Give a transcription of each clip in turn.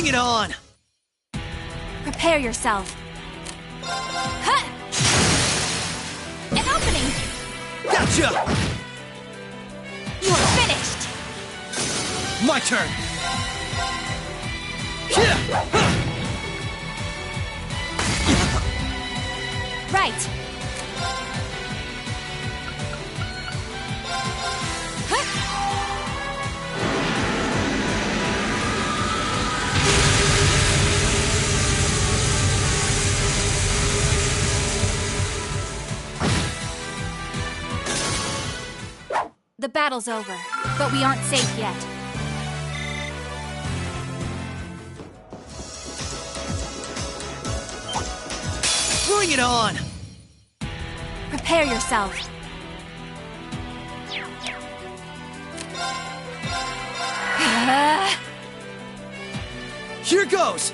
Bring it on! Prepare yourself. Huh! An opening! Gotcha! You're finished! My turn! Yeah! Right! The battle's over, but we aren't safe yet. Bring it on! Prepare yourself. Here goes!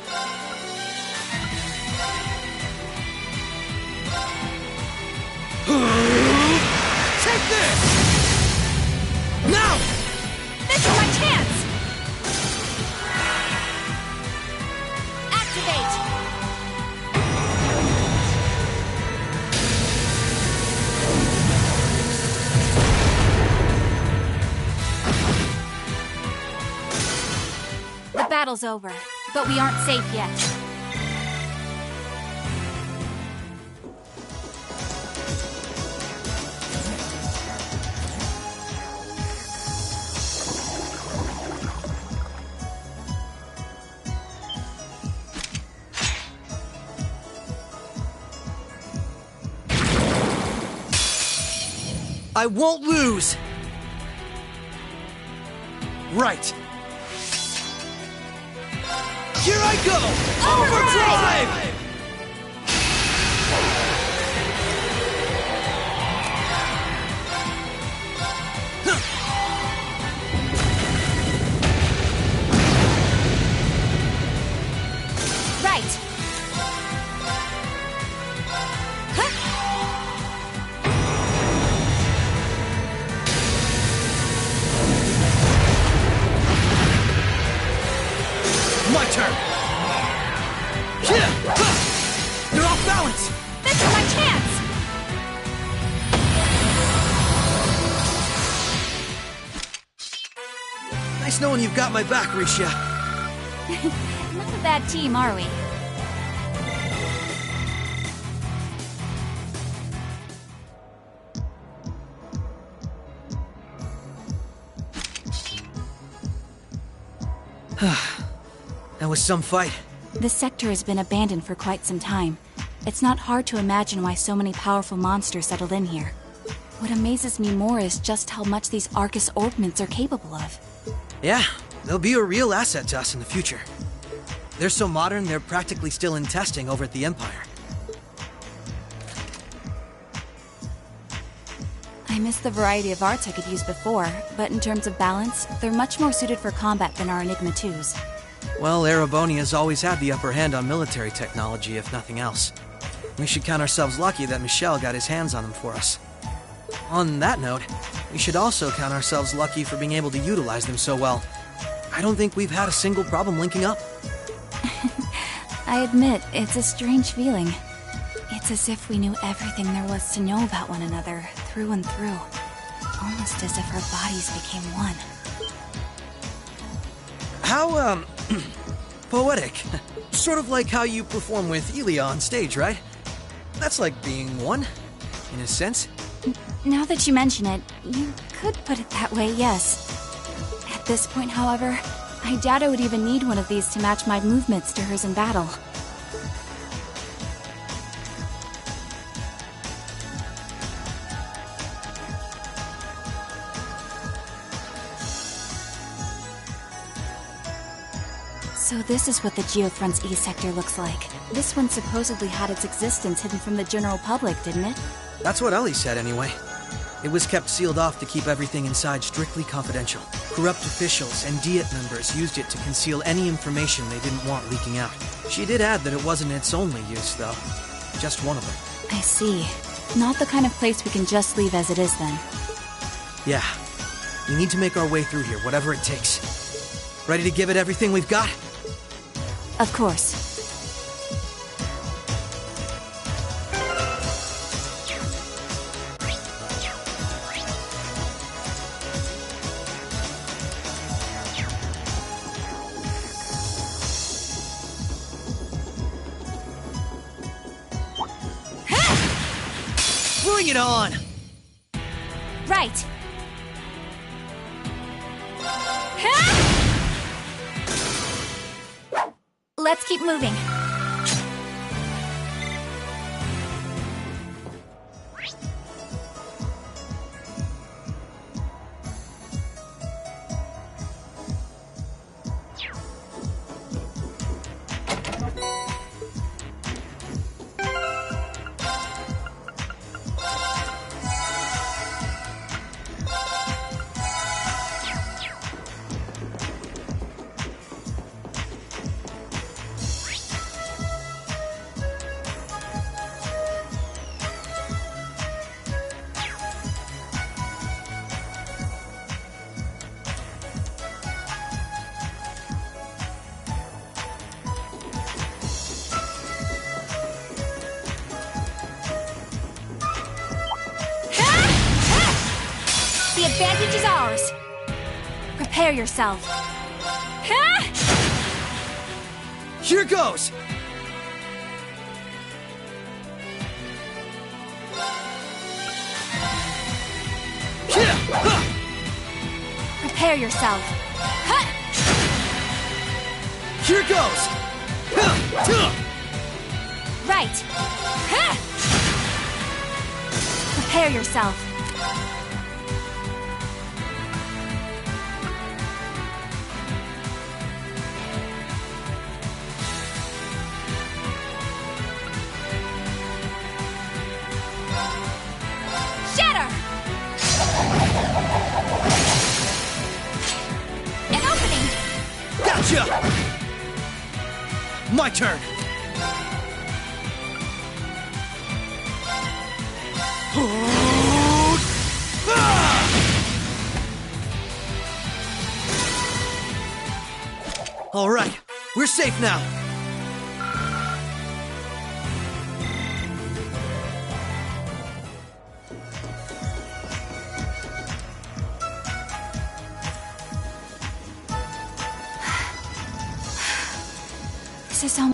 Take this! Now! This is my chance! Activate! The battle's over, but we aren't safe yet. I won't lose! Right. Here I go! Overdrive! Right! My turn! You're off balance! This is my chance! Nice knowing you've got my back, Risha. Not a bad team, are we? That was some fight. This sector has been abandoned for quite some time. It's not hard to imagine why so many powerful monsters settled in here. What amazes me more is just how much these Arcus Orbments are capable of. Yeah, they'll be a real asset to us in the future. They're so modern, they're practically still in testing over at the Empire. I miss the variety of arts I could use before, but in terms of balance, they're much more suited for combat than our Enigma 2s. Well, Erebonia always had the upper hand on military technology, if nothing else. We should count ourselves lucky that Michel got his hands on them for us. On that note, we should also count ourselves lucky for being able to utilize them so well. I don't think we've had a single problem linking up. I admit, it's a strange feeling. It's as if we knew everything there was to know about one another, through and through. Almost as if our bodies became one. How, poetic. Sort of like how you perform with Elia on stage, right? That's like being one, in a sense. Now that you mention it, you could put it that way, yes. At this point, however, I doubt I would even need one of these to match my movements to hers in battle. So this is what the Geofront's E-Sector looks like. This one supposedly had its existence hidden from the general public, didn't it? That's what Ellie said anyway. It was kept sealed off to keep everything inside strictly confidential. Corrupt officials and Diet members used it to conceal any information they didn't want leaking out. She did add that it wasn't its only use, though. Just one of them. I see. Not the kind of place we can just leave as it is, then. Yeah. We need to make our way through here, whatever it takes. Ready to give it everything we've got? Of course. Bring it on! Right. Let's keep moving. The advantage is ours. Prepare yourself. Here goes! Prepare yourself. Here goes! Right. Prepare yourself. Shatter! An opening! Gotcha! My turn! All right, we're safe now. This is so...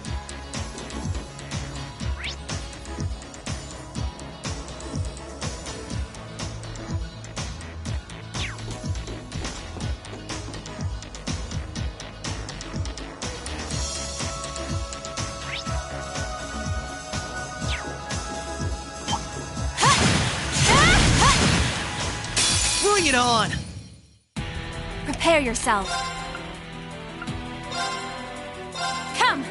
Bring it on! Prepare yourself. Come!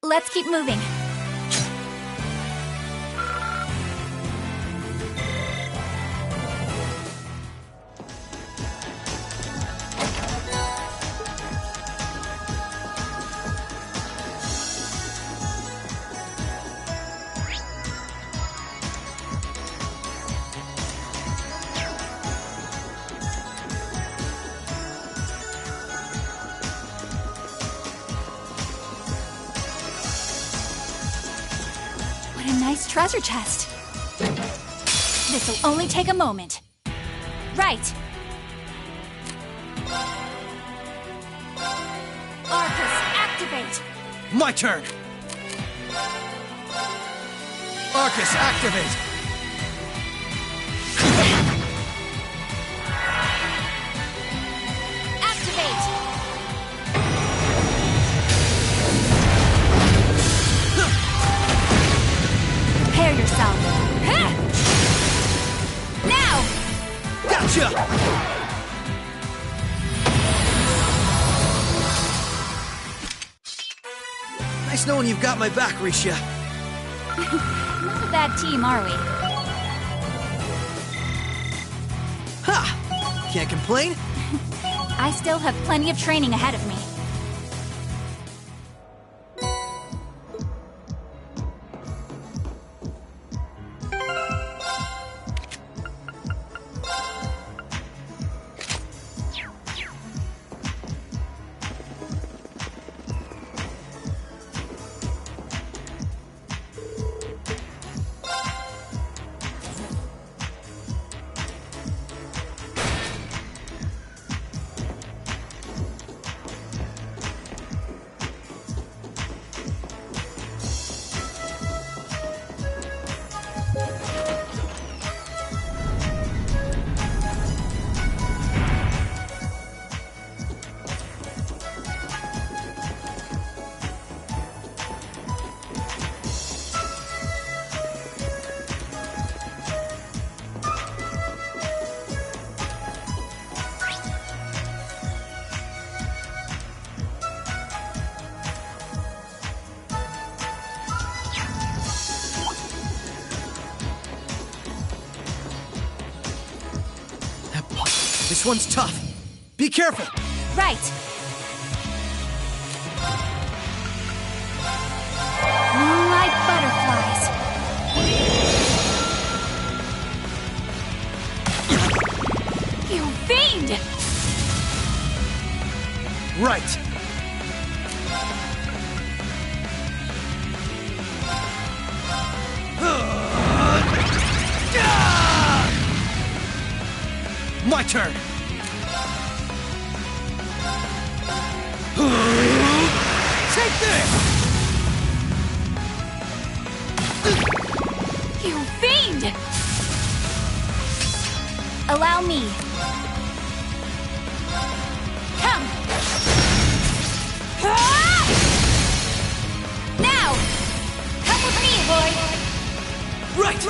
Let's keep moving. What a nice treasure chest. This'll only take a moment. Right. Arcus, activate! My turn! Arcus, activate! Activate! Prepare yourself. Now! Gotcha! Nice knowing you've got my back, Risha. Not a bad team, are we? Ha! Can't complain? I still have plenty of training ahead of me. This one's tough. Be careful! Right! Moonlight butterflies. You fiend! Right! My turn! Take this! You fiend! Allow me. Come! Ah! Now! Come with me, boy! Right!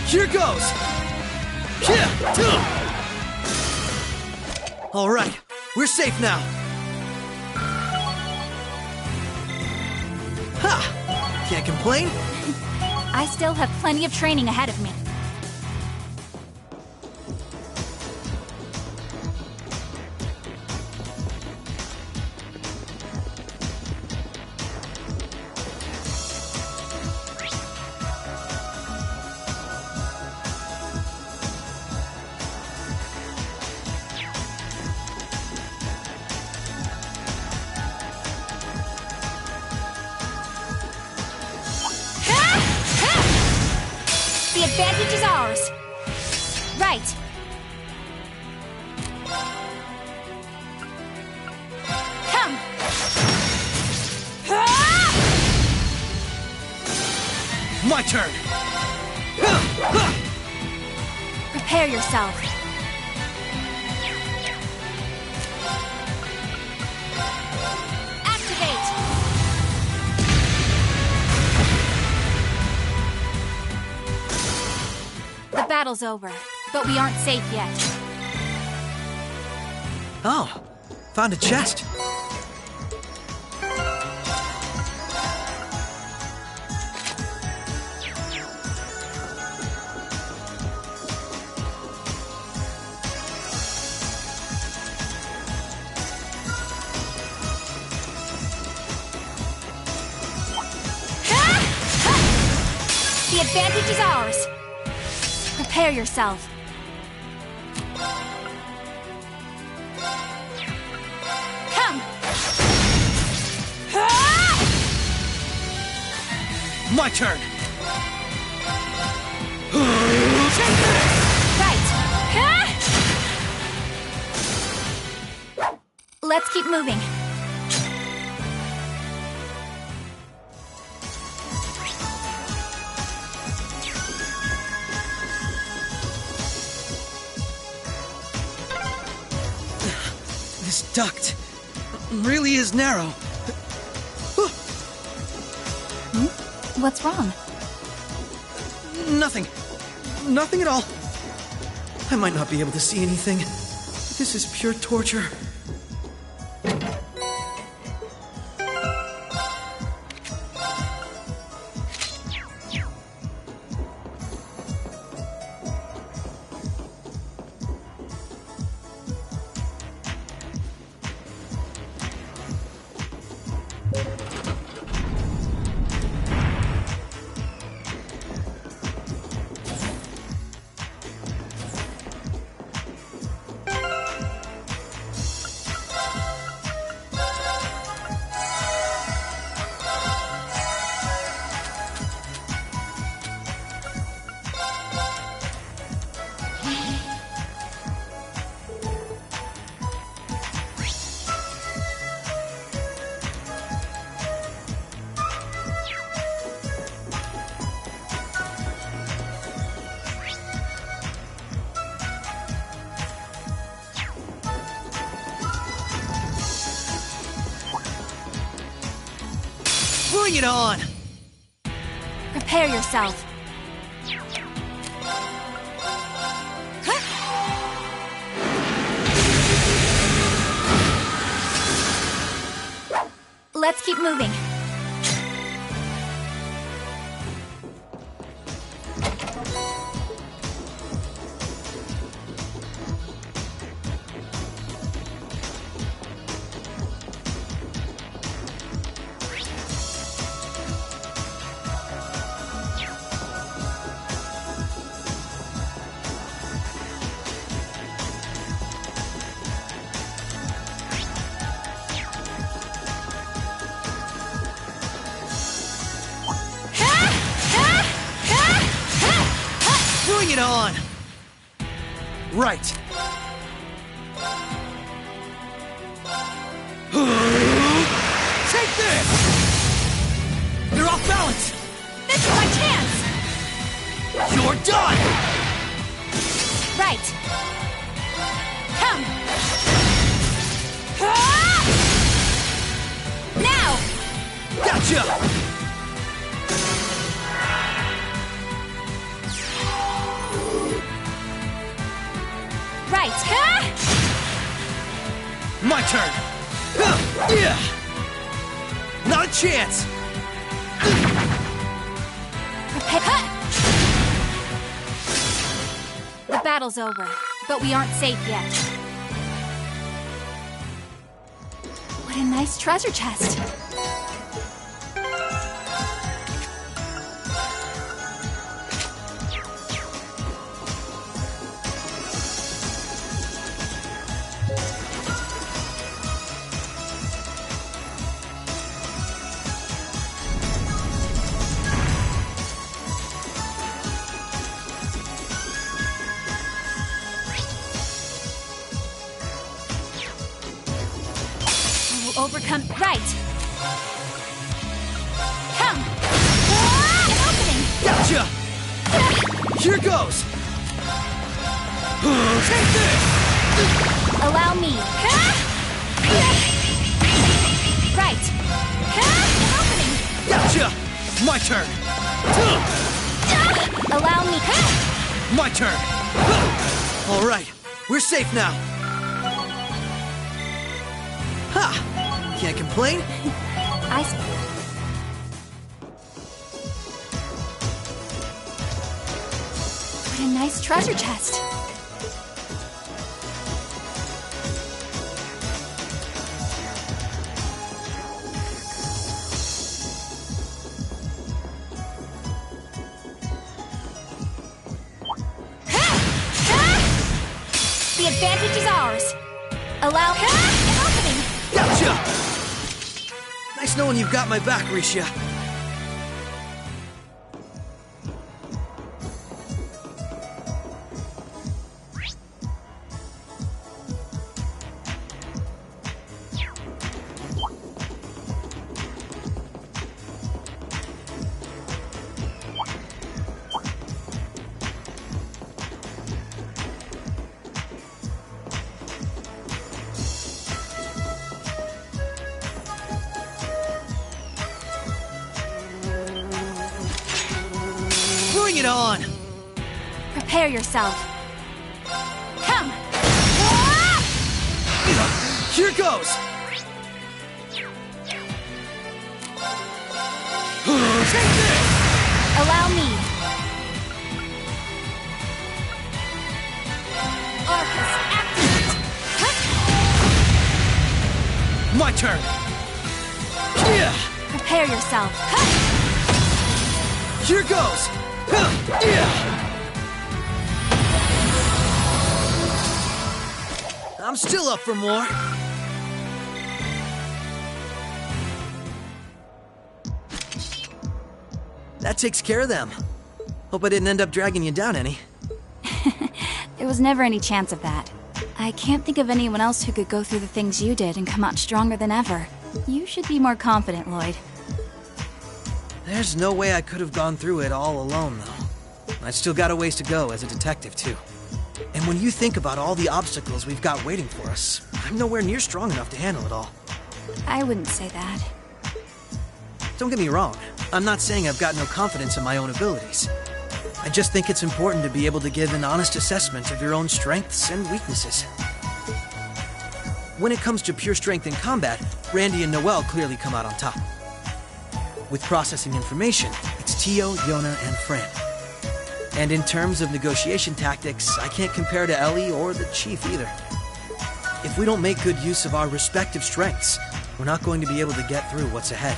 Here goes! All right, we're safe now. Ha! Can't complain. I still have plenty of training ahead of me. The advantage is ours. Right. Come. Ah! My turn. Prepare yourself. Activate. The battle's over, but we aren't safe yet. Oh, found a chest. The advantage is ours. Prepare yourself. Come. Ah! My turn. Right. Ah! Let's keep moving. This duct really is narrow. What's wrong? Nothing. Nothing at all. I might not be able to see anything. This is pure torture. Bring it on! Prepare yourself. Let's keep moving. Bring it on! Right. Take this! You're off balance! This is my chance! You're done! Right. Come! Ah! Now! Gotcha! Right. Ah! My turn! Yeah! Not a chance! Prepare. The battle's over, but we aren't safe yet. What a nice treasure chest. Overcome. Right. Come. Ah, an opening. Gotcha! Here goes! Take this! Allow me. Ah! Right. Ah, an opening. Gotcha! My turn! Allow me. Ah! My turn! All right, we're safe now. Ha! Can't complain. What a nice treasure chest. The advantage is ours. Allow an opening. Gotcha! Nice knowing you've got my back, Risha. Bring it on! Prepare yourself. Come! Here goes! Take this! Allow me. Arcus, activate! My turn! Yeah! Prepare yourself. Here goes! Yeah! I'm still up for more. That takes care of them. Hope I didn't end up dragging you down any. There was never any chance of that. I can't think of anyone else who could go through the things you did and come out stronger than ever. You should be more confident, Lloyd. There's no way I could have gone through it all alone, though. I've still got a ways to go as a detective, too. And when you think about all the obstacles we've got waiting for us, I'm nowhere near strong enough to handle it all. I wouldn't say that. Don't get me wrong. I'm not saying I've got no confidence in my own abilities. I just think it's important to be able to give an honest assessment of your own strengths and weaknesses. When it comes to pure strength in combat, Randy and Noelle clearly come out on top. With processing information, it's Tio, Yona, and Fran. And in terms of negotiation tactics, I can't compare to Ellie or the Chief either. If we don't make good use of our respective strengths, we're not going to be able to get through what's ahead.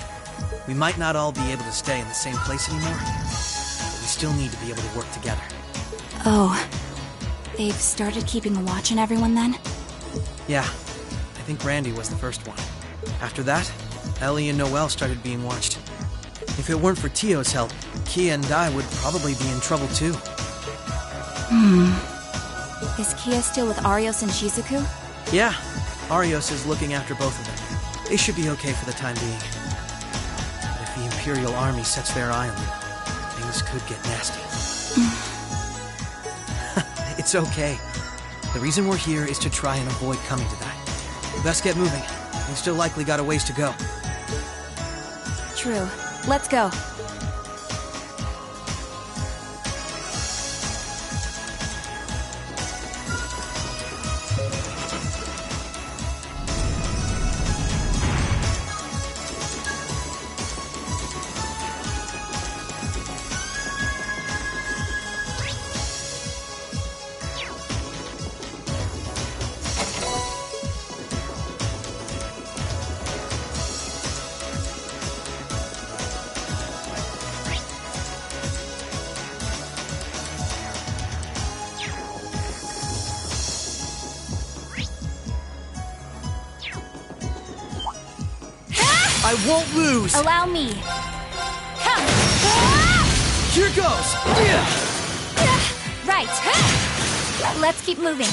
We might not all be able to stay in the same place anymore, but we still need to be able to work together. Oh. They've started keeping a watch on everyone then? Yeah, I think Randy was the first one. After that, Ellie and Noelle started being watched. If it weren't for Tio's help, Kia and I would probably be in trouble too. Is Kia still with Arios and Shizuku? Yeah, Arios is looking after both of them. They should be okay for the time being. But if the Imperial Army sets their eye on them, things could get nasty. It's okay. The reason we're here is to try and avoid coming to that. We best get moving. We've still likely got a ways to go. True. Let's go. I won't lose! Allow me. Come! Here goes! Right. Let's keep moving.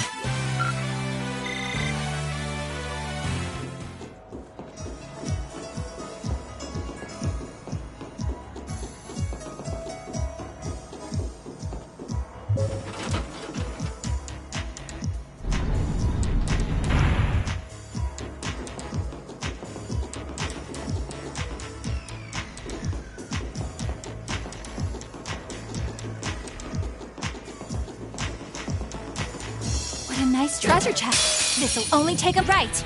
What a nice treasure chest. This'll only take a right.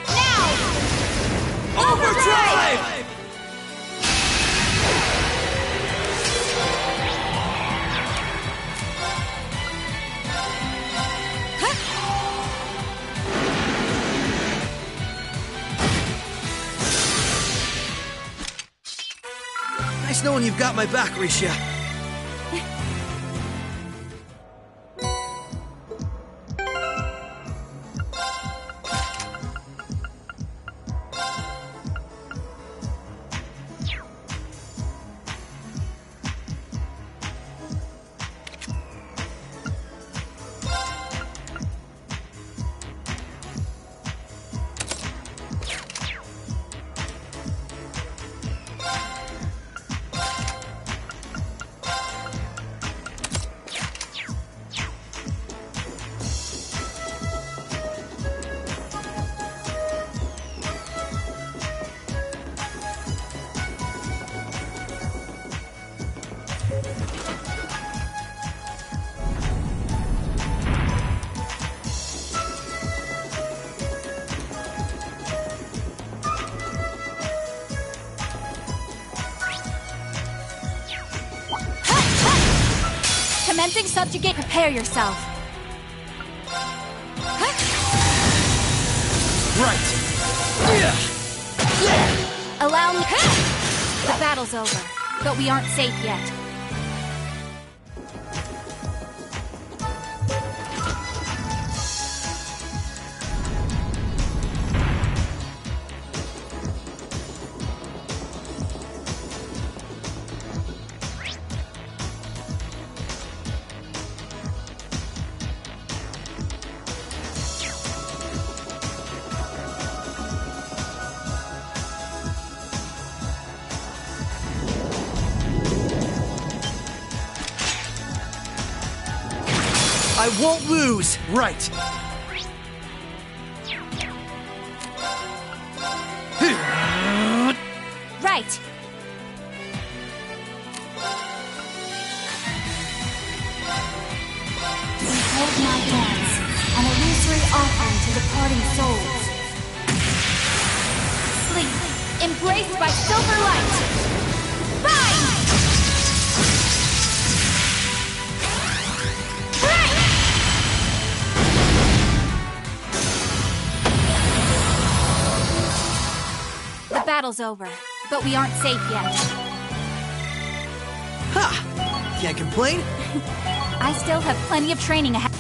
Now! Overdrive! Nice knowing you've got my back, Risha. Commencing subjugate, prepare yourself. Right! Allow me. The battle's over, but we aren't safe yet. I won't lose! Right! Right. Behold my hands, an illusory offering to departing souls. Sleep, embraced by silver light. Bind! The battle's over, but we aren't safe yet. Ha! Can't complain? I still have plenty of training ahead.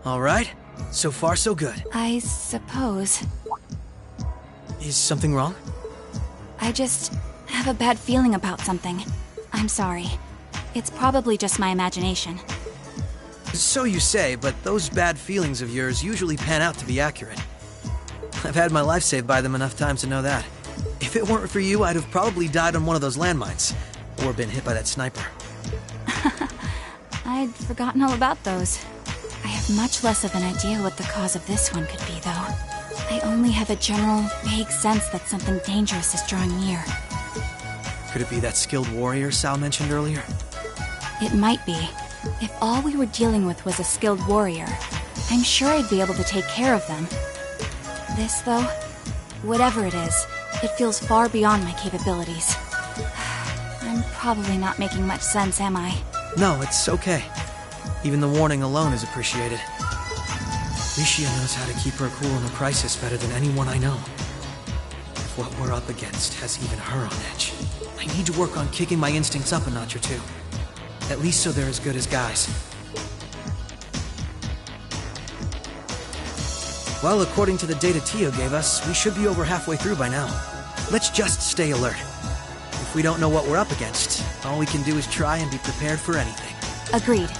All right. So far, so good. I suppose. Is something wrong? I just have a bad feeling about something. I'm sorry. It's probably just my imagination. So you say, but those bad feelings of yours usually pan out to be accurate. I've had my life saved by them enough times to know that. If it weren't for you, I'd have probably died on one of those landmines, or been hit by that sniper. I'd forgotten all about those. I have much less of an idea what the cause of this one could be, though. I only have a general, vague sense that something dangerous is drawing near. Could it be that skilled warrior Sal mentioned earlier? It might be. If all we were dealing with was a skilled warrior, I'm sure I'd be able to take care of them. This, though, whatever it is, it feels far beyond my capabilities. I'm probably not making much sense, am I? No, it's okay. Even the warning alone is appreciated. Licia knows how to keep her cool in a crisis better than anyone I know. If what we're up against has even her on edge, I need to work on kicking my instincts up a notch or two. At least so they're as good as guys. Well, according to the data Tio gave us, we should be over halfway through by now. Let's just stay alert. If we don't know what we're up against, all we can do is try and be prepared for anything. Agreed.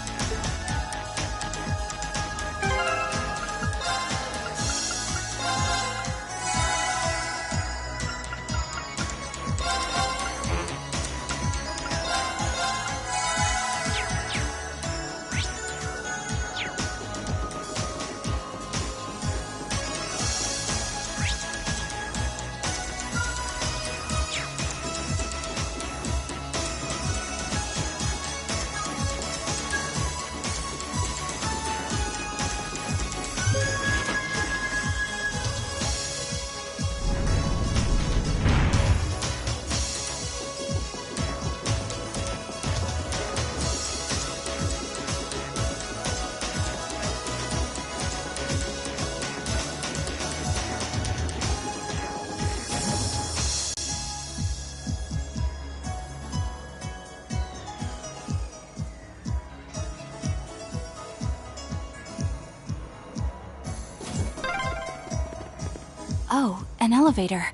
Oh, an elevator.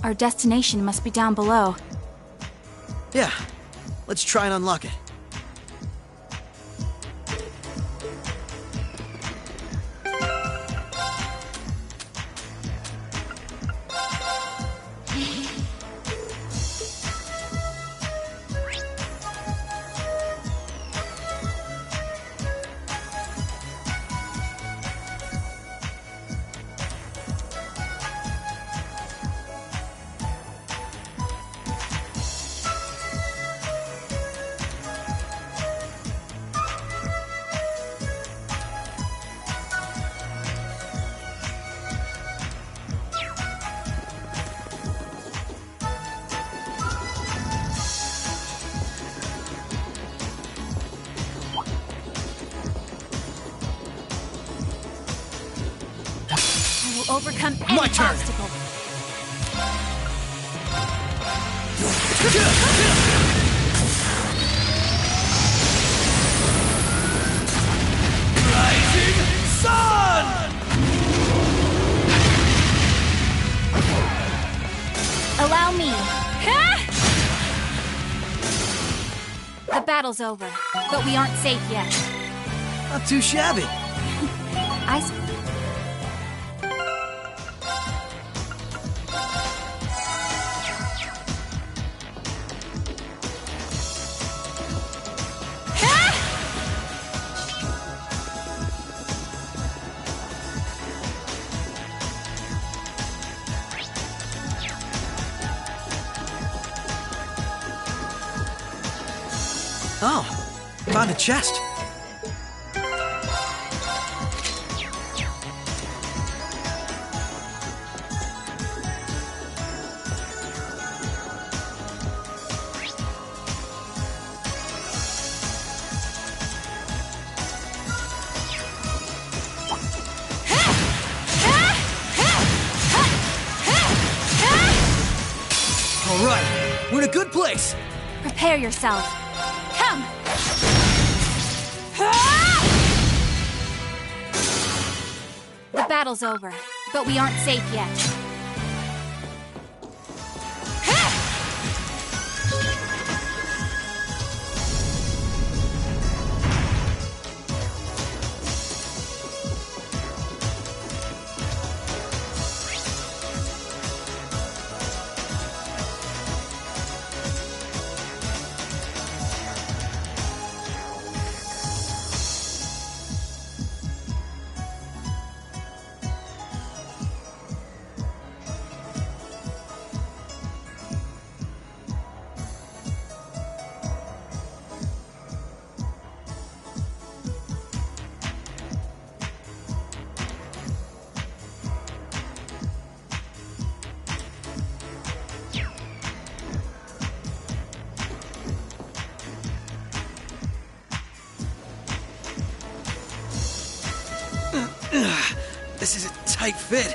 Our destination must be down below. Yeah, let's try and unlock it. Overcome any My turn. obstacle. Rising Sun! Allow me. The battle's over, but we aren't safe yet. Not too shabby. Oh, found a chest. All right, we're in a good place. Prepare yourself. Come! The battle's over, but we aren't safe yet. tight fit.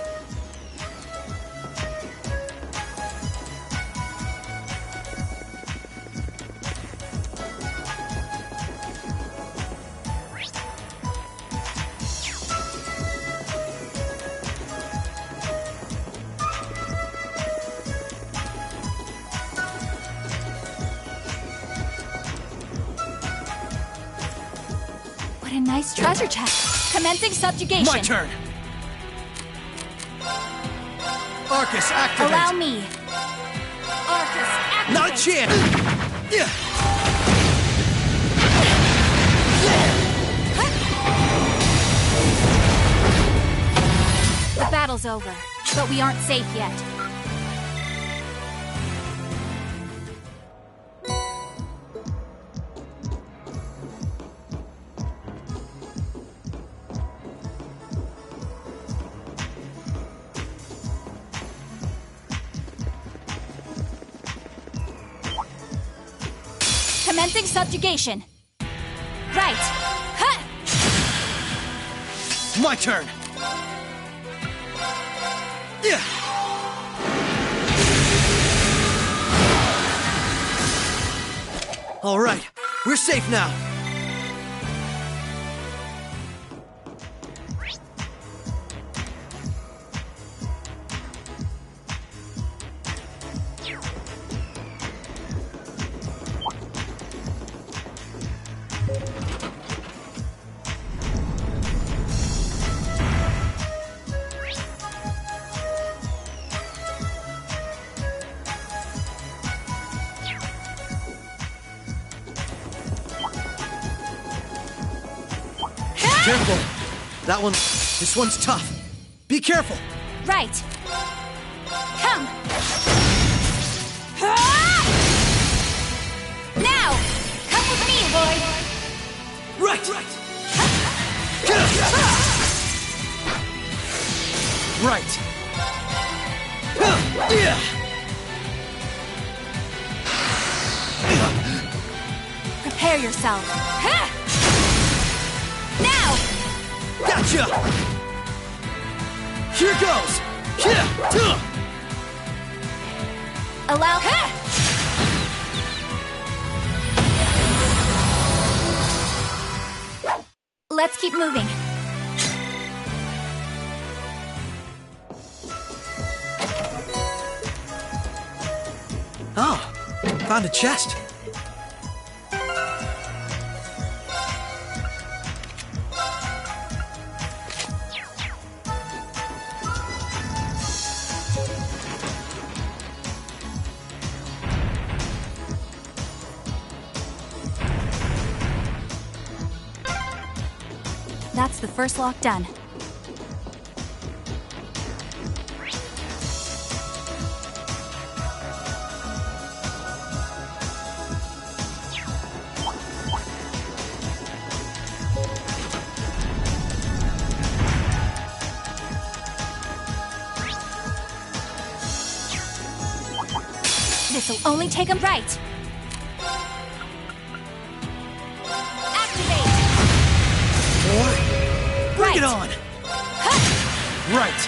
What a nice treasure chest. Commencing subjugation. My turn! Arcus, activate! Allow me. Arcus, activate. Not a chance! Yeah. The battle's over, but we aren't safe yet. Commencing subjugation. Right. Huh. My turn! Yeah. All right, we're safe now. Careful. This one's tough. Be careful. Right. Come. Now, come with me, boy. Right. Right. Prepare yourself. Now! Gotcha! Here goes! Allow... Let's keep moving. Oh, found a chest. That's the first lock done. This'll only take him right. Activate! Boy, bring it Right. on! Right.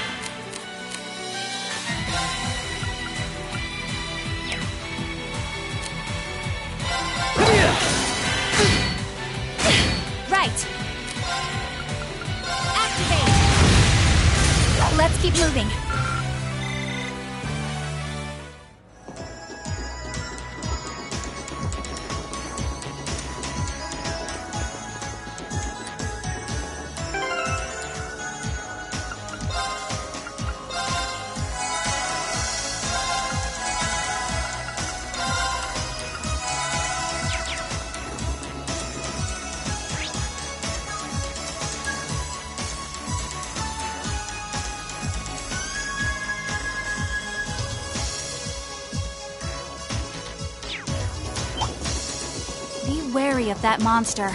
Right. Activate! Let's keep moving. Be wary of that monster.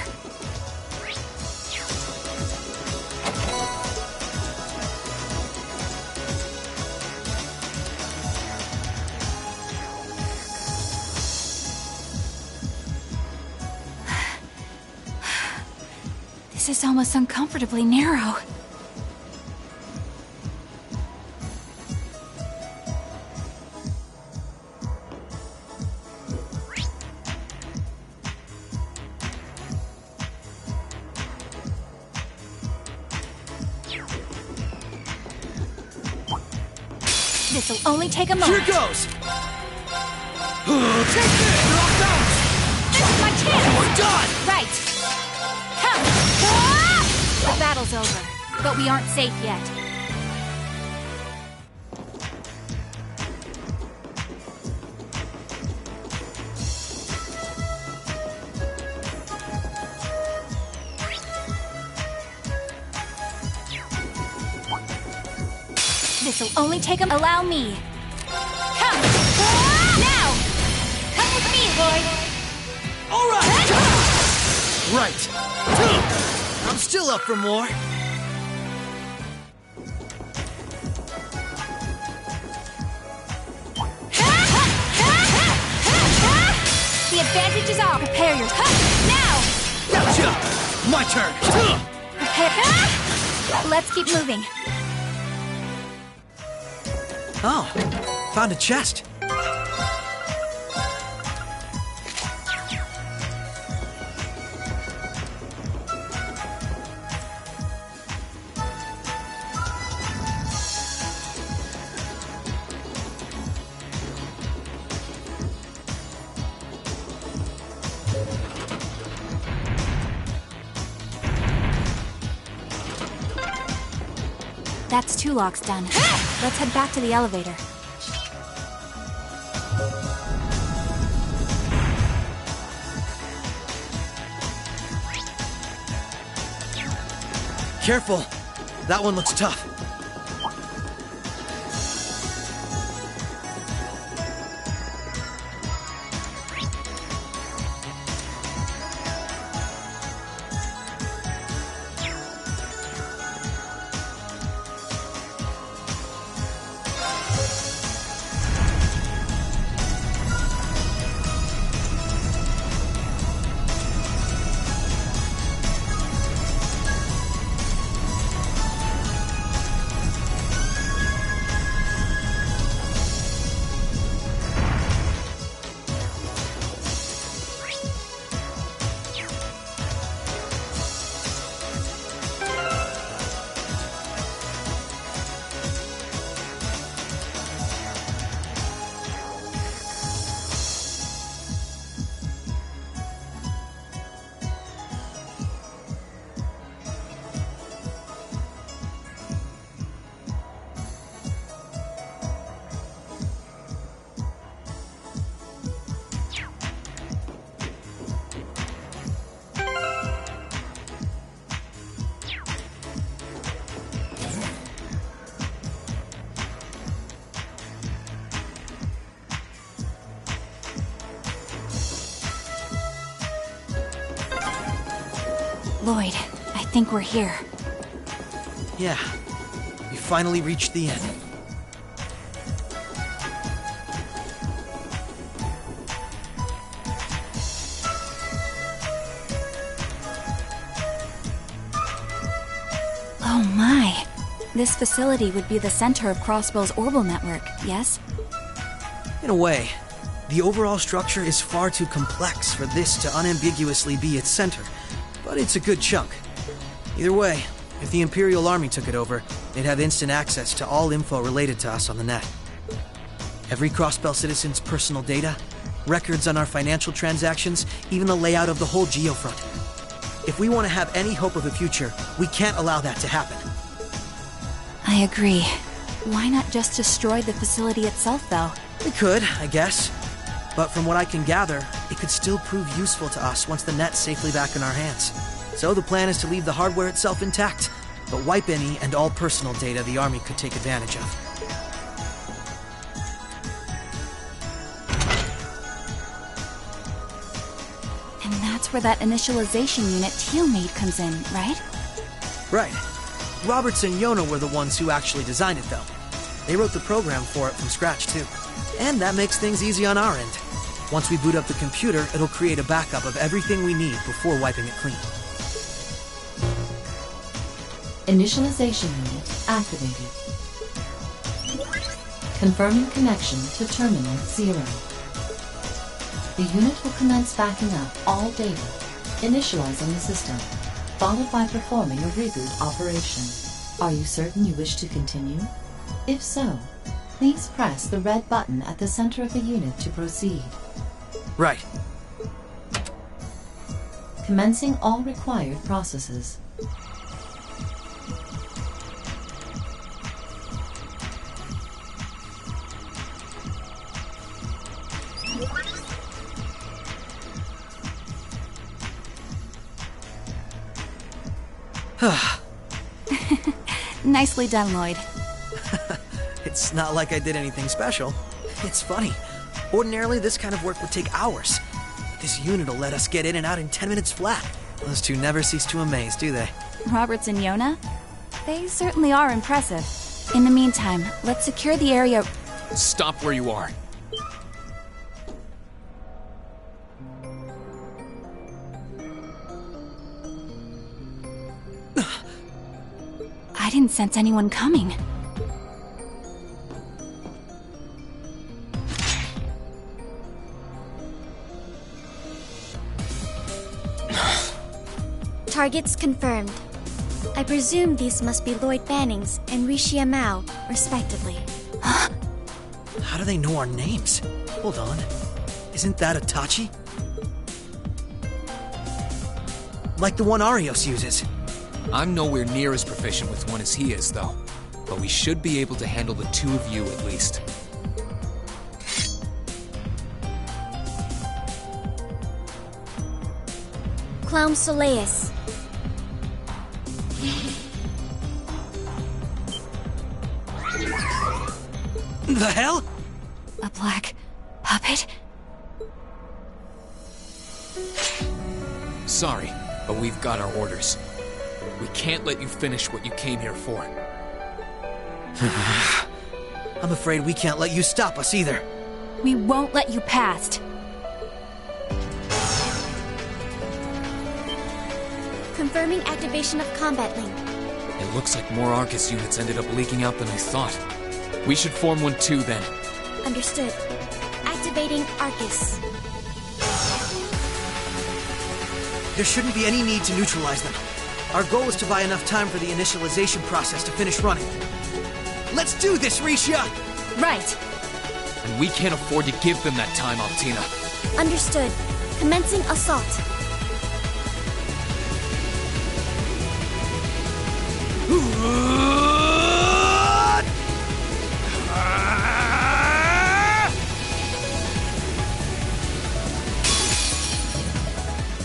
This is almost uncomfortably narrow. This'll only take a Here moment. goes! Take this! You're off balance! This is my chance! We're done! Right. Come! Ah! The battle's over, but we aren't safe yet. This'll only take a... Allow me. Come! Ah! Now! Come with me, Lloyd! All right! Right. I'm still up for more. The advantage is ours. Prepare your... Now! Gotcha! My turn! Prepare... Let's keep moving. Oh, found a chest. That's 2 locks done. Let's head back to the elevator. Careful. That one looks tough. Lloyd, I think we're here. Yeah, we finally reached the end. Oh my. This facility would be the center of Crossbow's orbital network, yes? In a way, the overall structure is far too complex for this to unambiguously be its center, but it's a good chunk. Either way, if the Imperial Army took it over, they'd have instant access to all info related to us on the net. Every Crossbell citizen's personal data, records on our financial transactions, even the layout of the whole geofront. If we want to have any hope of a future, we can't allow that to happen. I agree. Why not just destroy the facility itself, though? We could, I guess. But from what I can gather, it could still prove useful to us once the net's safely back in our hands. So the plan is to leave the hardware itself intact, but wipe any and all personal data the Army could take advantage of. And that's where that initialization unit Teal made comes in, right? Right. Roberts and Yona were the ones who actually designed it, though. They wrote the program for it from scratch, too. And that makes things easy on our end. Once we boot up the computer, it'll create a backup of everything we need before wiping it clean. Initialization unit activated. Confirming connection to Terminal 0. The unit will commence backing up all data, initializing the system, followed by performing a reboot operation. Are you certain you wish to continue? If so, Please press the red button at the center of the unit to proceed. Right. Commencing all required processes. Nicely done, Lloyd. It's not like I did anything special. It's funny. Ordinarily, this kind of work would take hours. This unit will let us get in and out in 10 minutes flat. Those two never cease to amaze, do they? Roberts and Yona? They certainly are impressive. In the meantime, let's secure the area. Stop where you are. I didn't sense anyone coming. Targets confirmed. I presume these must be Lloyd Bannings and Rishia Mao, respectively. How do they know our names? Hold on. Isn't that Itachi? Like the one Arios uses. I'm nowhere near as proficient with one as he is, though. But we should be able to handle the two of you at least. Clown Soleus. The hell? A black puppet? Sorry, but we've got our orders. We can't let you finish what you came here for. I'm afraid we can't let you stop us either. We won't let you past. Confirming activation of combat link. It looks like more Arcus units ended up leaking out than I thought. We should form one too, then. Understood. Activating Arcus. There shouldn't be any need to neutralize them. Our goal is to buy enough time for the initialization process to finish running. Let's do this, Rishia! Right. And we can't afford to give them that time, Altina. Understood. Commencing assault.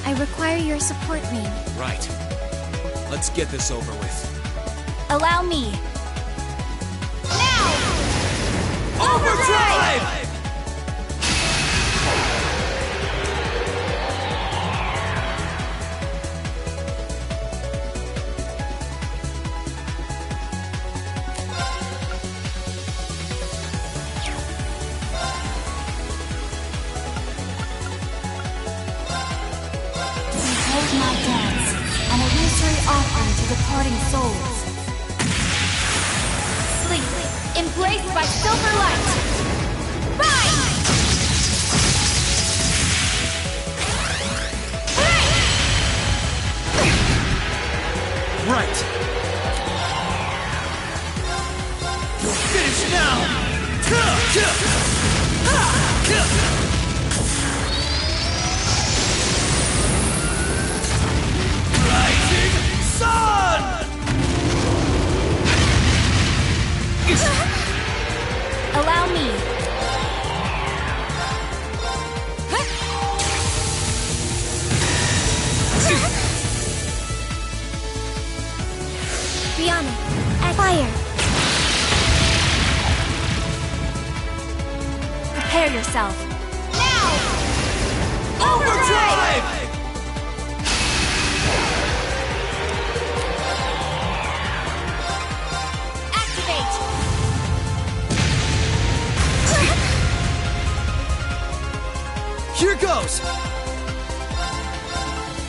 I require your support, Main. Right. Let's get this over with. Allow me. Overdrive! Compose my dance, an illusory offering to departing souls. Sleep, embraced by silver light. Rise! Right. You'll finish now! Rising Sun! Allow me. Rihanna, at fire. Prepare yourself. Overdrive! Activate. Here goes!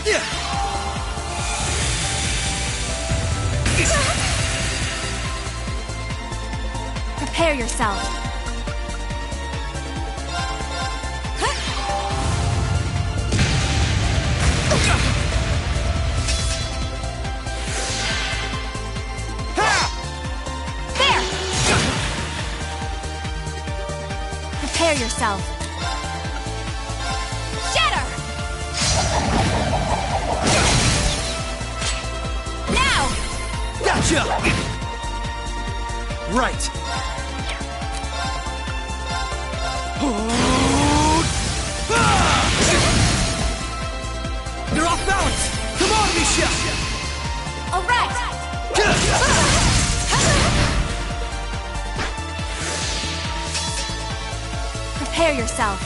Yeah! Prepare yourself. There! Prepare yourself. Shatter! Now! Gotcha! Right. You're off balance! Come on, Michelle! All right! Prepare yourself.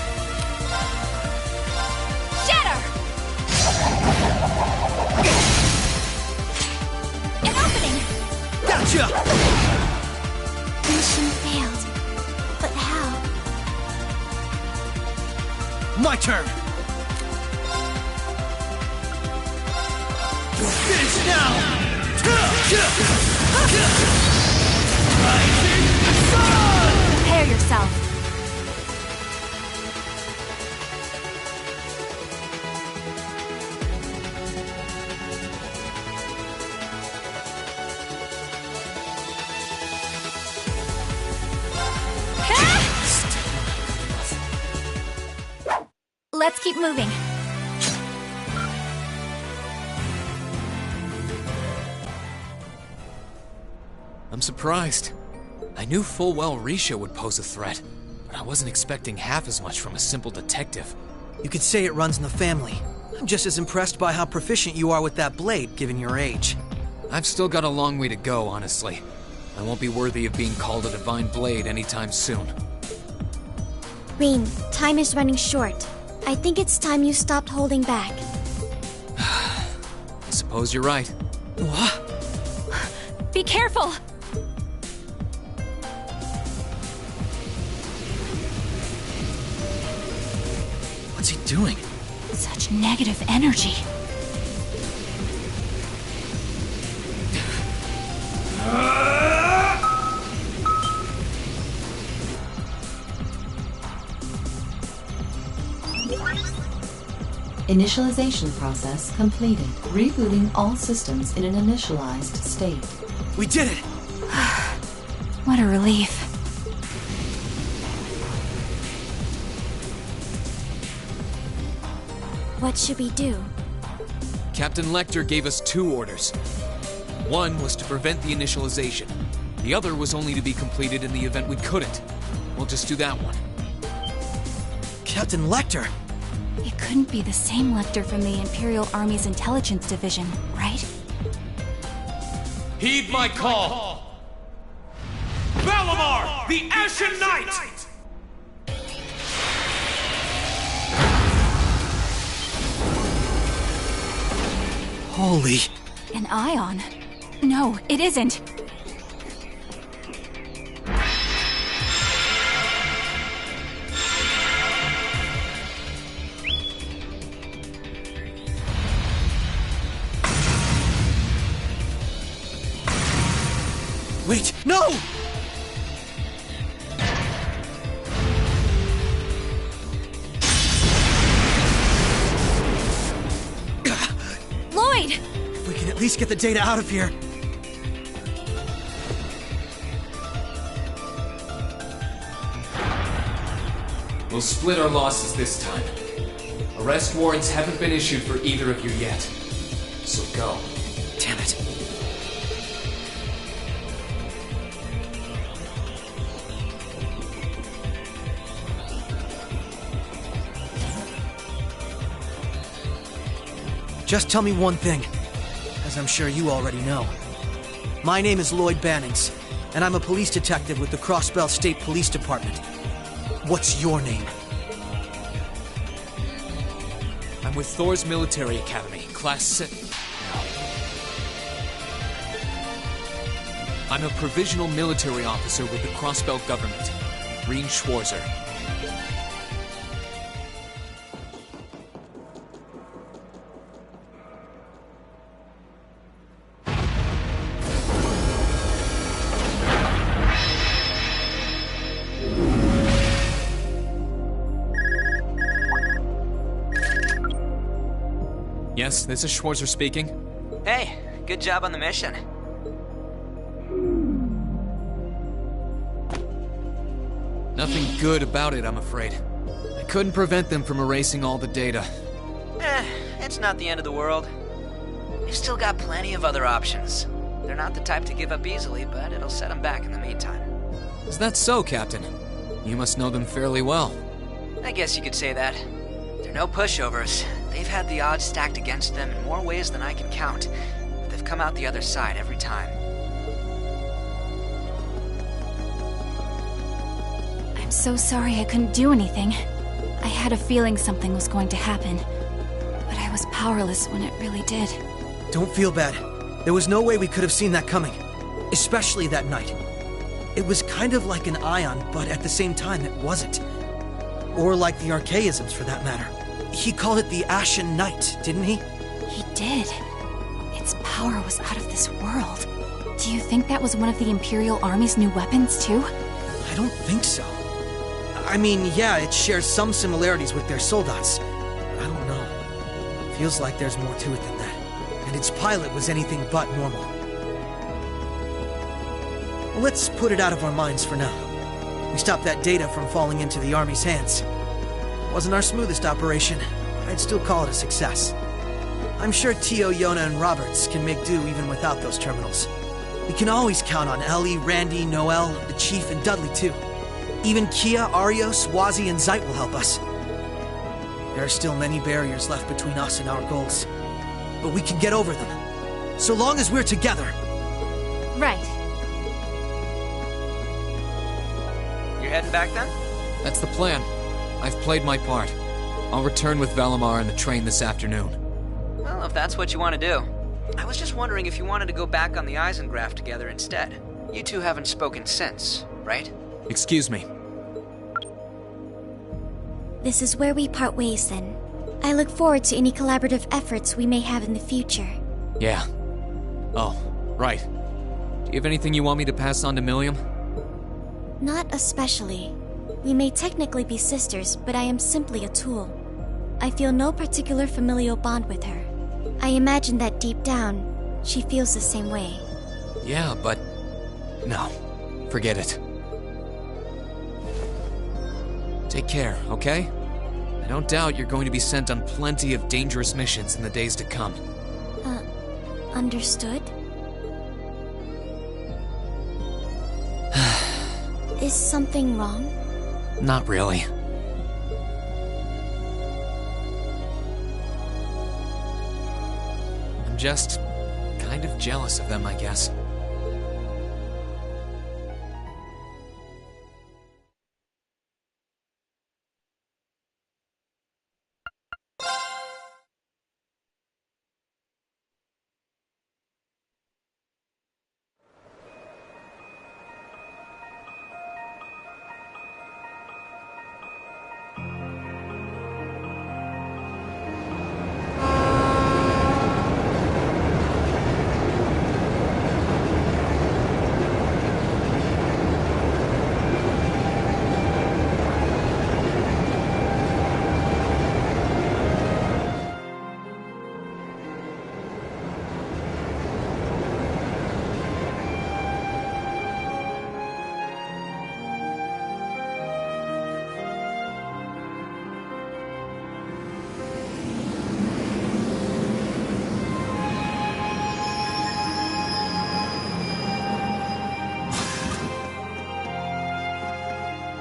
Shatter! An opening! Gotcha! Mission failed. But how? My turn! Finish now! Rising sun! Prepare yourself. Let's keep moving. I'm surprised. I knew full well Risha would pose a threat, but I wasn't expecting half as much from a simple detective. You could say it runs in the family. I'm just as impressed by how proficient you are with that blade, given your age. I've still got a long way to go, honestly. I won't be worthy of being called a Divine Blade anytime soon. Rin, time is running short. I think it's time you stopped holding back. I suppose you're right. What? Be careful! What's he doing? Such negative energy. Initialization process completed. Rebooting all systems in an initialized state. We did it! What a relief. What should we do? Captain Lecter gave us 2 orders. One was to prevent the initialization. The other was only to be completed in the event we couldn't. We'll just do that one. Captain Lecter! It couldn't be the same Lecter from the Imperial Army's Intelligence Division, right? Heed my call! Valimar, the Ashen Knight! Holy... An ion? No, it isn't. Wait, no! Lloyd! If we can at least get the data out of here. We'll split our losses this time. Arrest warrants haven't been issued for either of you yet. So go. Damn it. Just tell me one thing, as I'm sure you already know. My name is Lloyd Bannings, and I'm a police detective with the Crossbell State Police Department. What's your name? I'm with Thor's Military Academy, Class 6. I'm a provisional military officer with the Crossbell government, Rin Schwarzer. Yes, this is Schwarzer speaking. Hey, good job on the mission. Nothing good about it, I'm afraid. I couldn't prevent them from erasing all the data. It's not the end of the world. We've still got plenty of other options. They're not the type to give up easily, but it'll set them back in the meantime. Is that so, Captain? You must know them fairly well. I guess you could say that. They're no pushovers. They've had the odds stacked against them in more ways than I can count, but they've come out the other side every time. I'm so sorry I couldn't do anything. I had a feeling something was going to happen, but I was powerless when it really did. Don't feel bad. There was no way we could have seen that coming. Especially that night. It was kind of like an ion, but at the same time it wasn't. Or like the Archaisms, for that matter. He called it the Ashen Knight, didn't he? He did. Its power was out of this world. Do you think that was one of the Imperial Army's new weapons, too? I don't think so. I mean, yeah, it shares some similarities with their soldats. I don't know. Feels like there's more to it than that. And its pilot was anything but normal. Let's put it out of our minds for now. We stopped that data from falling into the Army's hands. Wasn't our smoothest operation, but I'd still call it a success. I'm sure Tio, Yona, and Roberts can make do even without those terminals. We can always count on Ellie, Randy, Noel, the Chief, and Dudley too. Even Kia, Arios, Wazi, and Zeit will help us. There are still many barriers left between us and our goals. But we can get over them. So long as we're together. Right. You're heading back then? That's the plan. I've played my part. I'll return with Valimar in the train this afternoon. Well, if that's what you want to do. I was just wondering if you wanted to go back on the Eisengraph together instead. You two haven't spoken since, right? Excuse me. This is where we part ways then. I look forward to any collaborative efforts we may have in the future. Yeah. Oh, right. Do you have anything you want me to pass on to Milliam? Not especially. We may technically be sisters, but I am simply a tool. I feel no particular familial bond with her. I imagine that deep down, she feels the same way. Yeah, but... no. Forget it. Take care, okay? I don't doubt you're going to be sent on plenty of dangerous missions in the days to come. Understood? Is something wrong? Not really. I'm just kind of jealous of them, I guess.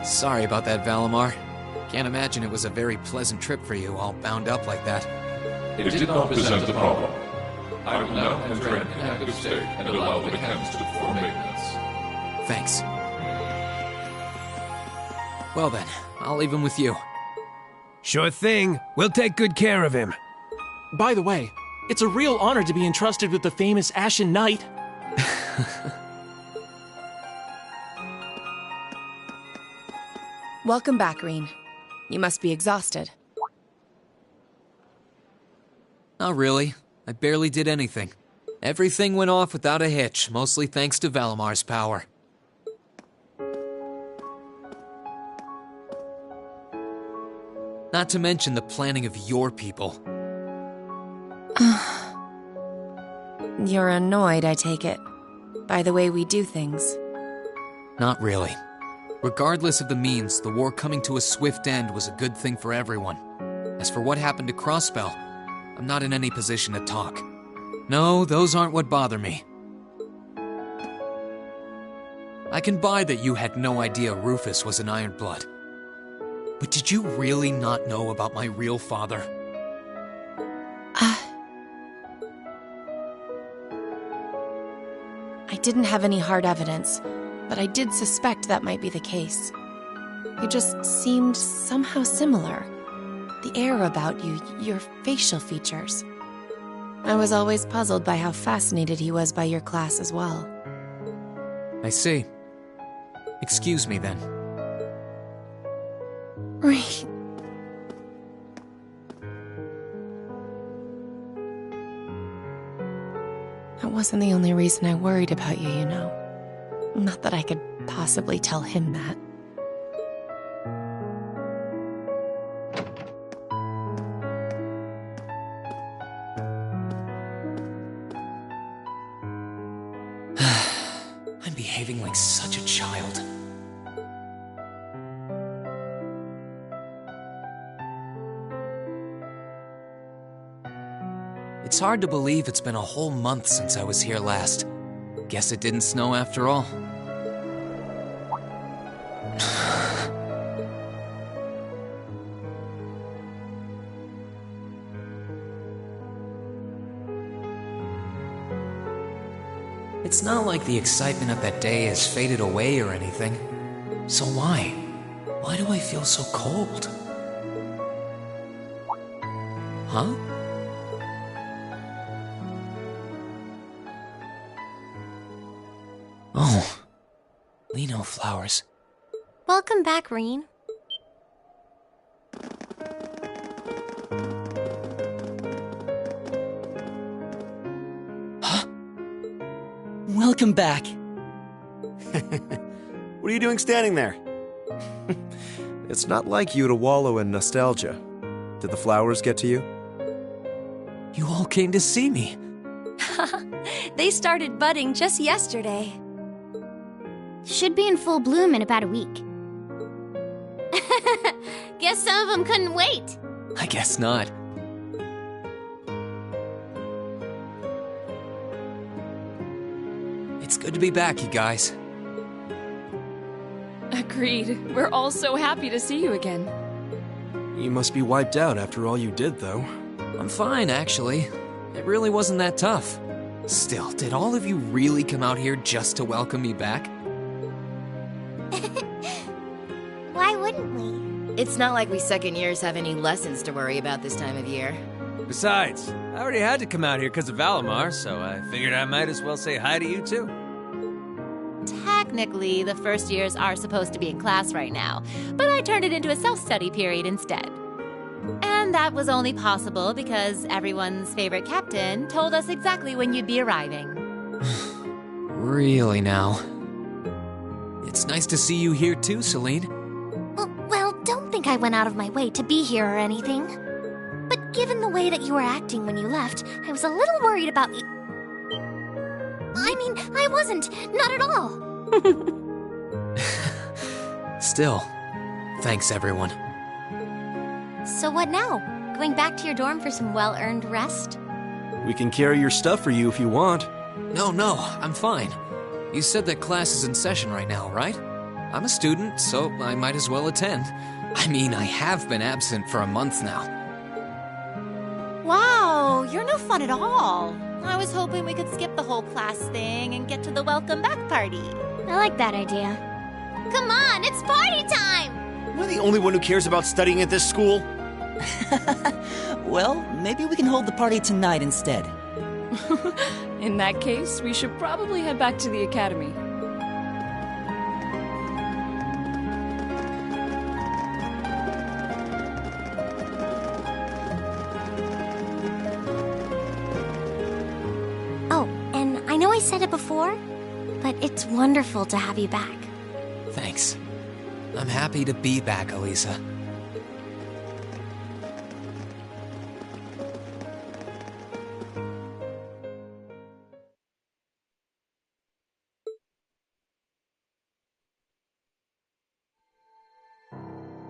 Sorry about that, Valimar. Can't imagine it was a very pleasant trip for you, all bound up like that. It did not present a problem. I will now enter an inactive state and allow the mechanics to perform maintenance. Thanks. Well then, I'll leave him with you. Sure thing. We'll take good care of him. By the way, it's a real honor to be entrusted with the famous Ashen Knight. Welcome back, Rean. You must be exhausted. Not really. I barely did anything. Everything went off without a hitch, mostly thanks to Valimar's power. Not to mention the planning of your people. You're annoyed, I take it, by the way we do things. Not really. Regardless of the means, the war coming to a swift end was a good thing for everyone. As for what happened to Crossbell, I'm not in any position to talk. No, those aren't what bother me. I can buy that you had no idea Rufus was an Ironblood. But did you really not know about my real father? I didn't have any hard evidence, but I did suspect that might be the case. You just seemed somehow similar. The air about you, your facial features. I was always puzzled by how fascinated he was by your class as well. I see. Excuse me then. Right. That wasn't the only reason I worried about you, you know. Not that I could possibly tell him that. I'm behaving like such a child. It's hard to believe it's been a whole month since I was here last. Guess it didn't snow after all. It's not like the excitement of that day has faded away or anything. So why? Why do I feel so cold? Huh? Oh, Lino flowers. Welcome back, Rean. Welcome back. What are you doing standing there? It's not like you to wallow in nostalgia. Did the flowers get to you? You all came to see me. They started budding just yesterday. Should be in full bloom in about a week. Guess some of them couldn't wait. I guess not. It's good to be back, you guys. Agreed. We're all so happy to see you again. You must be wiped out after all you did, though. I'm fine, actually. It really wasn't that tough. Still, did all of you really come out here just to welcome me back? Why wouldn't we? It's not like we second years have any lessons to worry about this time of year. Besides, I already had to come out here because of Valimar, so I figured I might as well say hi to you too. Technically, the first years are supposed to be in class right now, but I turned it into a self-study period instead. And that was only possible because everyone's favorite captain told us exactly when you'd be arriving. Really now? It's nice to see you here too, Celine. Well, don't think I went out of my way to be here or anything. But given the way that you were acting when you left, I was a little worried about you. I mean, I wasn't. Not at all. Still, thanks everyone. So what now? Going back to your dorm for some well-earned rest? We can carry your stuff for you if you want. No, I'm fine. You said that class is in session right now, right? I'm a student, so I might as well attend. I mean, I have been absent for a month now. Wow, you're no fun at all. I was hoping we could skip the whole class thing and get to the welcome back party. I like that idea. Come on, it's party time! Am I the only one who cares about studying at this school? Well, maybe we can hold the party tonight instead. In that case, we should probably head back to the academy. Oh, and I know I said it before, but it's wonderful to have you back. Thanks. I'm happy to be back, Elisa.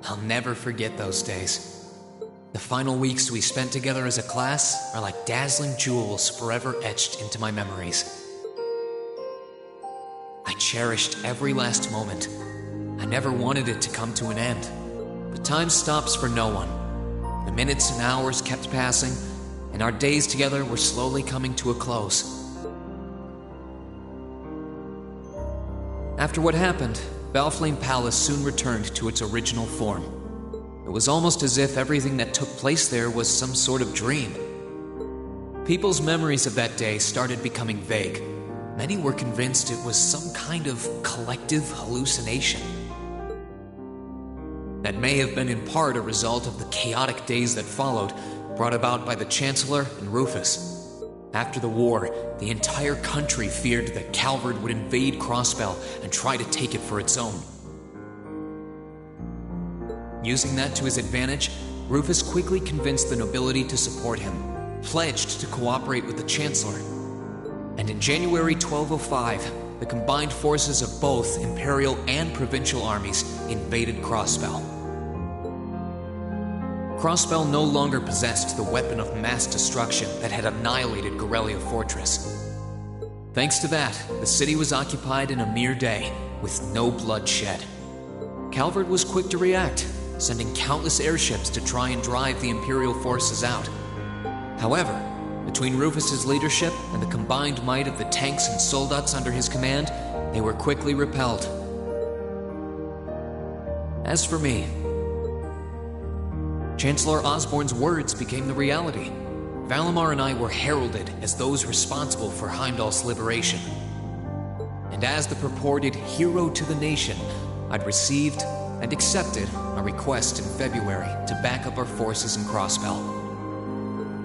I'll never forget those days. The final weeks we spent together as a class are like dazzling jewels forever etched into my memories. I cherished every last moment. I never wanted it to come to an end. But time stops for no one. The minutes and hours kept passing, and our days together were slowly coming to a close. After what happened, Valflame Palace soon returned to its original form. It was almost as if everything that took place there was some sort of dream. People's memories of that day started becoming vague. Many were convinced it was some kind of collective hallucination. That may have been in part a result of the chaotic days that followed, brought about by the Chancellor and Rufus. After the war, the entire country feared that Calvard would invade Crossbell and try to take it for its own. Using that to his advantage, Rufus quickly convinced the nobility to support him, pledged to cooperate with the Chancellor. And in January 1205, the combined forces of both Imperial and Provincial armies invaded Crossbell. Crossbell no longer possessed the weapon of mass destruction that had annihilated Corellia Fortress. Thanks to that, the city was occupied in a mere day, with no blood shed. Calvard was quick to react, sending countless airships to try and drive the Imperial forces out. However, between Rufus's leadership and the combined might of the tanks and soldats under his command, they were quickly repelled. As for me, Chancellor Osborne's words became the reality. Valimar and I were heralded as those responsible for Heimdall's liberation. And as the purported hero to the nation, I'd received and accepted a request in February to back up our forces in Crossbell.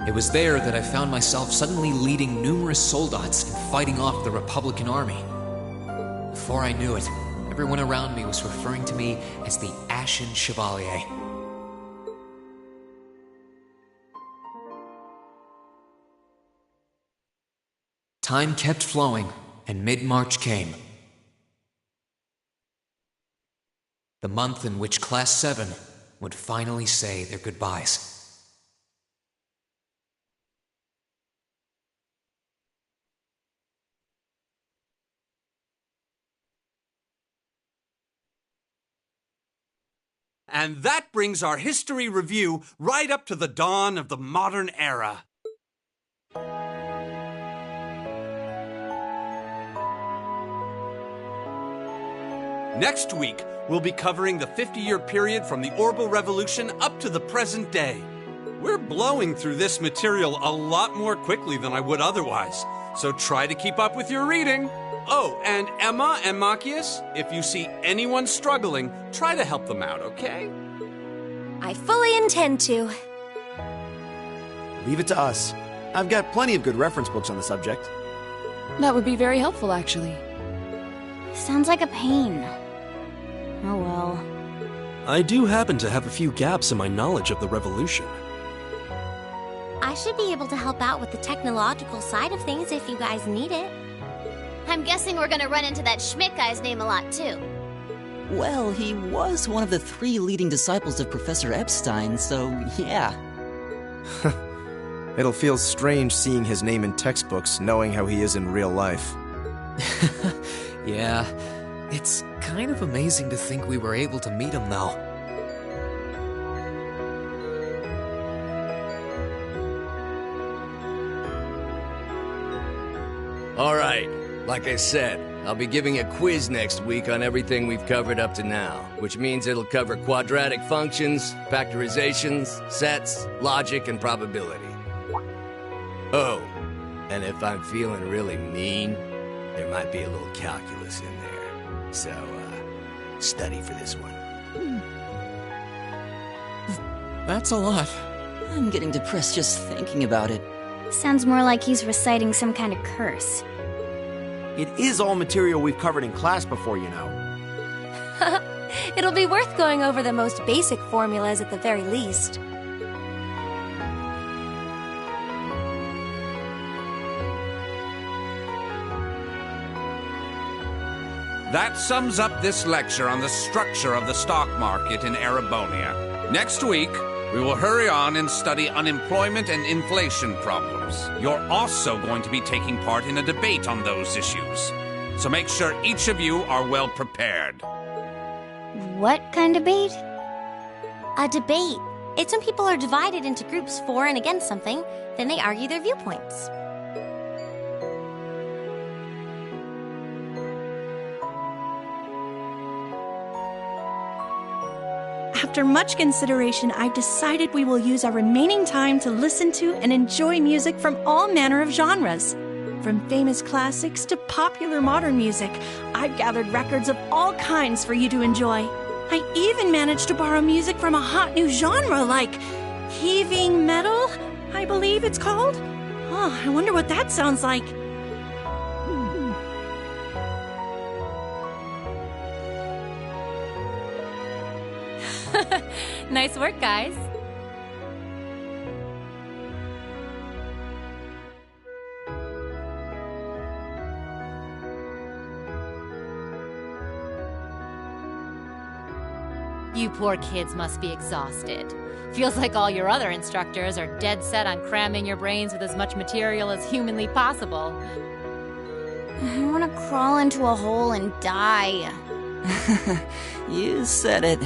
It was there that I found myself suddenly leading numerous soldats and fighting off the Republican army. Before I knew it, everyone around me was referring to me as the Ashen Chevalier. Time kept flowing, and mid-March came. The month in which Class 7 would finally say their goodbyes. And that brings our history review right up to the dawn of the modern era. Next week, we'll be covering the 50-year period from the Orbital Revolution up to the present day. We're blowing through this material a lot more quickly than I would otherwise, so try to keep up with your reading. Oh, and Emma and Machias, if you see anyone struggling, try to help them out, okay? I fully intend to. Leave it to us. I've got plenty of good reference books on the subject. That would be very helpful, actually. Sounds like a pain. Oh well. I do happen to have a few gaps in my knowledge of the Revolution. I should be able to help out with the technological side of things if you guys need it. I'm guessing we're gonna run into that Schmidt guy's name a lot, too. Well, he was one of the 3 leading disciples of Professor Epstein, so yeah. It'll feel strange seeing his name in textbooks, knowing how he is in real life. Yeah, it's kind of amazing to think we were able to meet him, though. All right, like I said, I'll be giving a quiz next week on everything we've covered up to now, which means it'll cover quadratic functions, factorizations, sets, logic, and probability. Oh, and if I'm feeling really mean, there might be a little calculus in there. So, study for this one. That's a lot. I'm getting depressed just thinking about it. Sounds more like he's reciting some kind of curse. It is all material we've covered in class before, you know. It'll be worth going over the most basic formulas at the very least. That sums up this lecture on the structure of the stock market in Erebonia. Next week, we will hurry on and study unemployment and inflation problems. You're also going to be taking part in a debate on those issues. So make sure each of you are well prepared. What kind of debate? A debate. It's when people are divided into groups for and against something, then they argue their viewpoints. After much consideration, I've decided we will use our remaining time to listen to and enjoy music from all manner of genres. From famous classics to popular modern music, I've gathered records of all kinds for you to enjoy. I even managed to borrow music from a hot new genre like heaving metal, I believe it's called. Oh, I wonder what that sounds like. Nice work, guys. You poor kids must be exhausted. Feels like all your other instructors are dead set on cramming your brains with as much material as humanly possible. I want to crawl into a hole and die. You said it.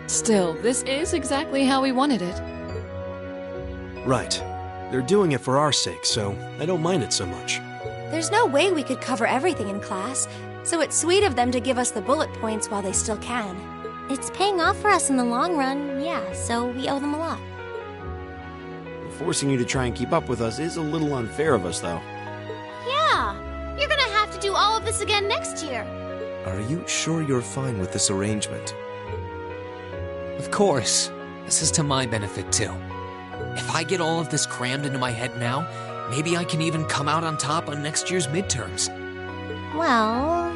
Still, this is exactly how we wanted it. Right. They're doing it for our sake, so I don't mind it so much. There's no way we could cover everything in class, so it's sweet of them to give us the bullet points while they still can. It's paying off for us in the long run, yeah, so we owe them a lot. Forcing you to try and keep up with us is a little unfair of us, though. Yeah, you're gonna have to do all of this again next year. Are you sure you're fine with this arrangement? Of course. This is to my benefit, too. If I get all of this crammed into my head now, maybe I can even come out on top on next year's midterms. Well,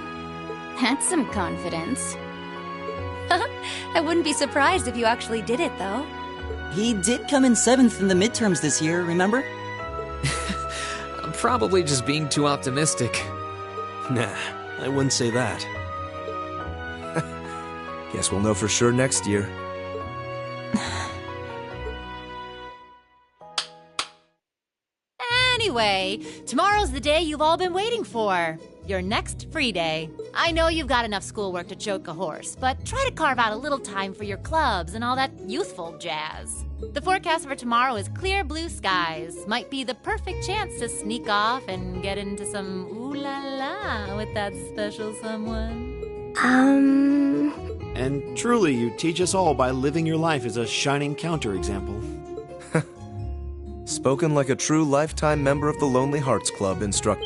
that's some confidence. I wouldn't be surprised if you actually did it, though. He did come in 7th in the midterms this year, remember? I'm probably just being too optimistic. Nah, I wouldn't say that. Guess we'll know for sure next year. Anyway, tomorrow's the day you've all been waiting for. Your next free day. I know you've got enough schoolwork to choke a horse, but try to carve out a little time for your clubs and all that youthful jazz. The forecast for tomorrow is clear blue skies. Might be the perfect chance to sneak off and get into some ooh-la-la with that special someone. And truly, you teach us all by living your life as a shining counterexample. Spoken like a true lifetime member of the Lonely Hearts Club, instructor.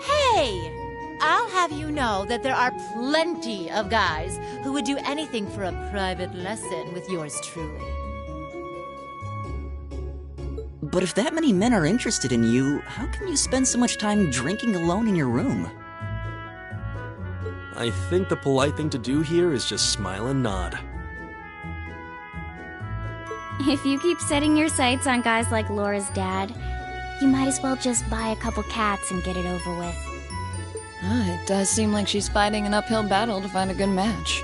Hey! I'll have you know that there are plenty of guys who would do anything for a private lesson with yours truly. But if that many men are interested in you, how can you spend so much time drinking alone in your room? I think the polite thing to do here is just smile and nod. If you keep setting your sights on guys like Laura's dad, you might as well just buy a couple cats and get it over with. It does seem like she's fighting an uphill battle to find a good match.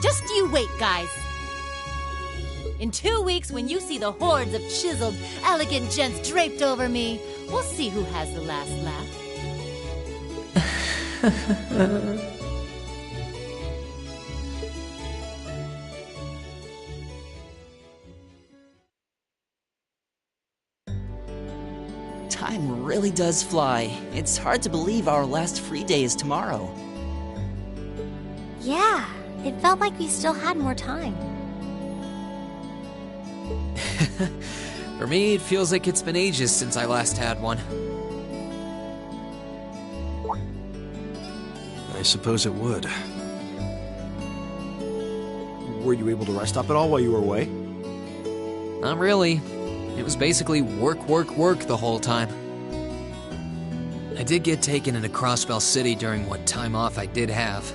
Just you wait, guys. In 2 weeks, when you see the hordes of chiseled, elegant gents draped over me, we'll see who has the last laugh. Time really does fly. It's hard to believe our last free day is tomorrow. Yeah, it felt like we still had more time. For me, it feels like it's been ages since I last had one. I suppose it would. Were you able to rest up at all while you were away? Not really. It was basically work, work, work the whole time. I did get taken into Crossbell City during what time off I did have.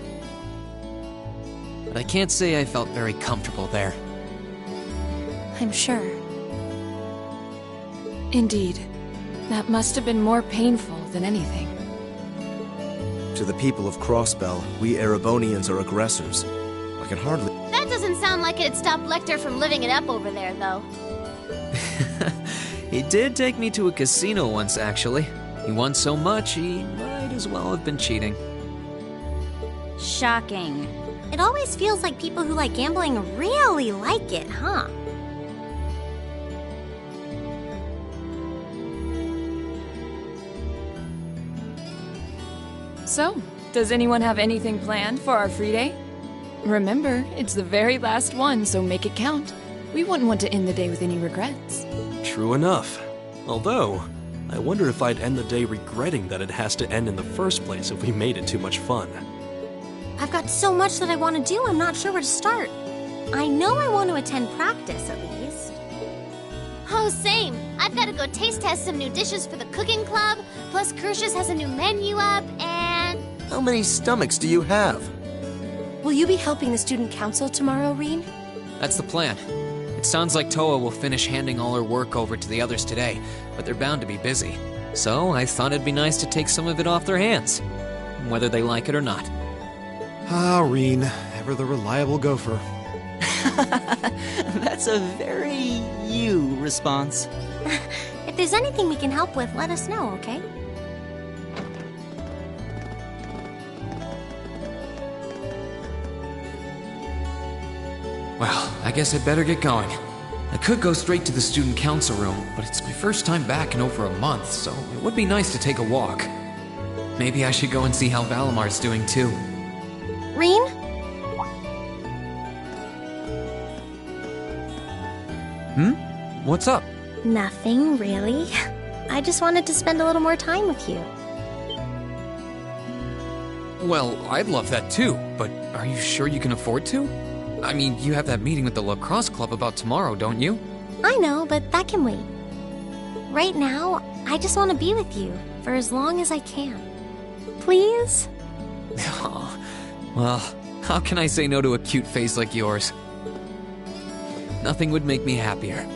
But I can't say I felt very comfortable there. I'm sure. Indeed. That must have been more painful than anything. To the people of Crossbell, we Erebonians are aggressors. I can hardly... That doesn't sound like it'd stop Lecter from living it up over there, though. He did take me to a casino once, actually. He won so much, he might as well have been cheating. Shocking. It always feels like people who like gambling really like it, huh? So, does anyone have anything planned for our free day? Remember, it's the very last one, so make it count. We wouldn't want to end the day with any regrets. True enough. Although, I wonder if I'd end the day regretting that it has to end in the first place if we made it too much fun. I've got so much that I want to do, I'm not sure where to start. I know I want to attend practice, at least. Oh, same. I've got to go taste test some new dishes for the cooking club, plus Crucius has a new menu up, and... How many stomachs do you have? Will you be helping the student council tomorrow, Reen? That's the plan. It sounds like Toa will finish handing all her work over to the others today, but they're bound to be busy. So I thought it'd be nice to take some of it off their hands, whether they like it or not. Ah, Reen, ever the reliable gopher. That's a very you response. If there's anything we can help with, let us know, okay? Well, I guess I'd better get going. I could go straight to the student council room, but it's my first time back in over a month, so it would be nice to take a walk. Maybe I should go and see how Valamar's doing too. Reen? What's up? Nothing, really. I just wanted to spend a little more time with you. Well, I'd love that too, but are you sure you can afford to? I mean, you have that meeting with the lacrosse club about tomorrow, don't you? I know, but that can wait. Right now, I just want to be with you for as long as I can. Please? Well, how can I say no to a cute face like yours? Nothing would make me happier.